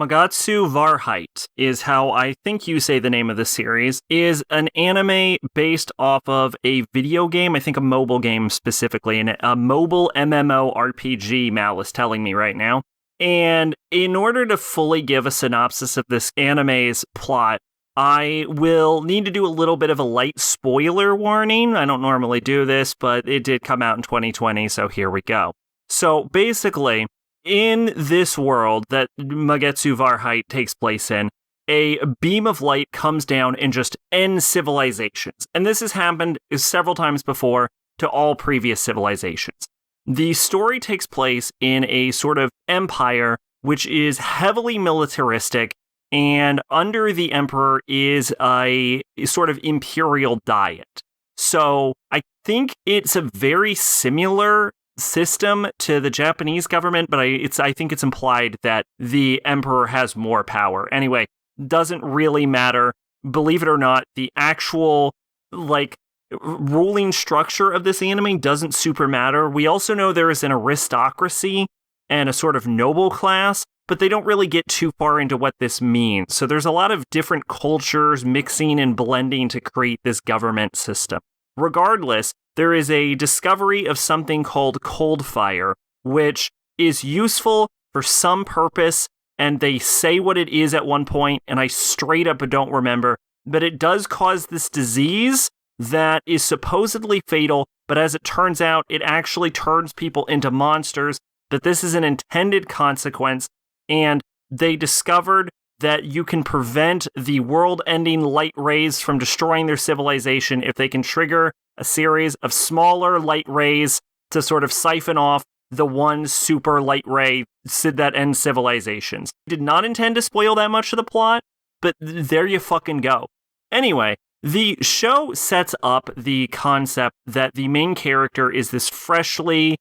Magatsu Warrheit is how I think you say the name of the series, is an anime based off of a video game, I think a mobile game specifically, and a mobile MMORPG, Mal is telling me right now. And in order to fully give a synopsis of this anime's plot, I will need to do a little bit of a light spoiler warning. I don't normally do this, but it did come out in 2020, so here we go. So basically, in this world that Magetsu Warrheit takes place in, a beam of light comes down and just ends civilizations. And this has happened several times before to all previous civilizations. The story takes place in a sort of empire which is heavily militaristic, and under the emperor is a sort of imperial diet. So I think it's a very similar system to the Japanese government, but I think it's implied that the emperor has more power. Anyway, doesn't really matter. Believe it or not, the actual, ruling structure of this anime doesn't super matter. We also know there is an aristocracy and a sort of noble class, but they don't really get too far into what this means. So there's a lot of different cultures mixing and blending to create this government system. Regardless, there is a discovery of something called cold fire, which is useful for some purpose, and they say what it is at one point, and I straight up don't remember, but it does cause this disease that is supposedly fatal, but as it turns out, it actually turns people into monsters, that this is an intended consequence, and they discovered that you can prevent the world-ending light rays from destroying their civilization if they can trigger a series of smaller light rays to sort of siphon off the one super light ray that ends civilizations. Did not intend to spoil that much of the plot, but there you fucking go. Anyway, the show sets up the concept that the main character is this freshly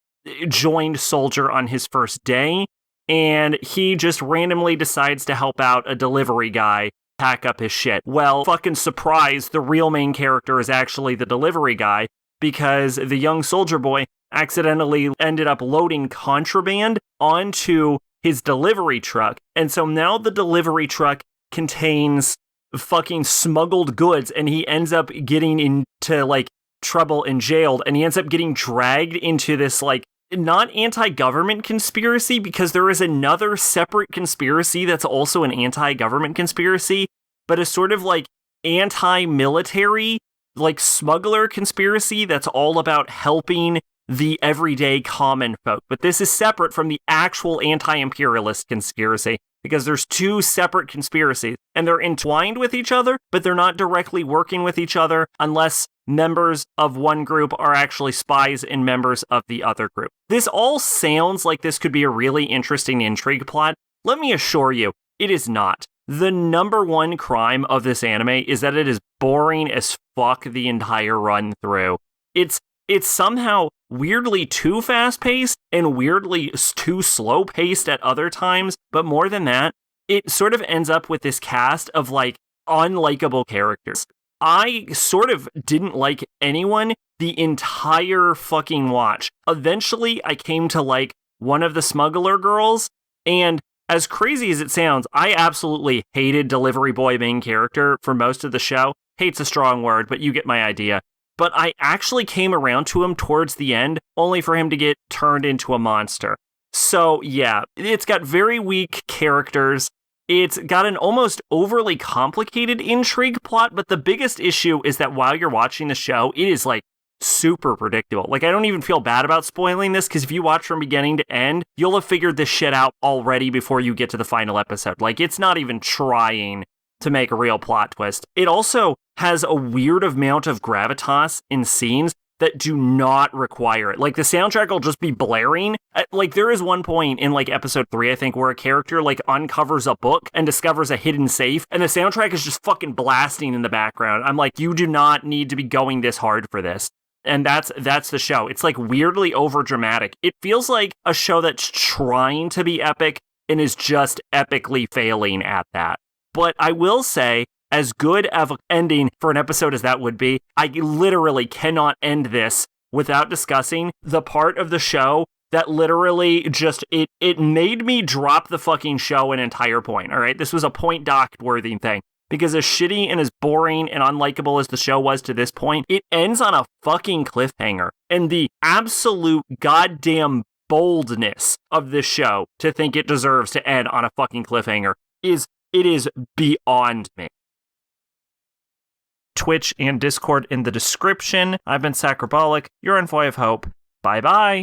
joined soldier on his first day, and he just randomly decides to help out a delivery guy pack up his shit. Well, fucking surprise, the real main character is actually the delivery guy, because the young soldier boy accidentally ended up loading contraband onto his delivery truck, and so now the delivery truck contains fucking smuggled goods, and he ends up getting into, trouble and jailed, and he ends up getting dragged into this, not anti-government conspiracy, because there is another separate conspiracy that's also an anti-government conspiracy, but a sort of anti-military, smuggler conspiracy that's all about helping the everyday common folk. But this is separate from the actual anti-imperialist conspiracy, because there's two separate conspiracies, and they're entwined with each other, but they're not directly working with each other unless members of one group are actually spies and members of the other group. This all sounds like this could be a really interesting intrigue plot. Let me assure you, it is not. The number one crime of this anime is that it is boring as fuck the entire run through. It's somehow weirdly too fast-paced and weirdly too slow-paced at other times, but more than that, it sort of ends up with this cast of, unlikable characters. I sort of didn't like anyone the entire fucking watch. Eventually, I came to like one of the smuggler girls, and as crazy as it sounds, I absolutely hated Delivery Boy main character for most of the show. Hate's a strong word, but you get my idea. But I actually came around to him towards the end, only for him to get turned into a monster. So yeah, it's got very weak characters. It's got an almost overly complicated intrigue plot, but the biggest issue is that while you're watching the show, it is super predictable. I don't even feel bad about spoiling this, because if you watch from beginning to end, you'll have figured this shit out already before you get to the final episode. It's not even trying to make a real plot twist. It also has a weird amount of gravitas in scenes that do not require it. The soundtrack will just be blaring. There is one point in episode 3, I think, where a character uncovers a book and discovers a hidden safe, and the soundtrack is just fucking blasting in the background. I'm you do not need to be going this hard for this. And that's the show. It's weirdly over dramatic. It feels like a show that's trying to be epic and is just epically failing at that. But I will say, as good of an ending for an episode as that would be, I literally cannot end this without discussing the part of the show that literally just, it made me drop the fucking show an entire point, all right? This was a point docked worthy thing. Because as shitty and as boring and unlikable as the show was to this point, it ends on a fucking cliffhanger. And the absolute goddamn boldness of this show to think it deserves to end on a fucking cliffhanger is beyond me. Twitch and Discord in the description. I've been Sacrobolic. You're Envoy of Hope. Bye-bye.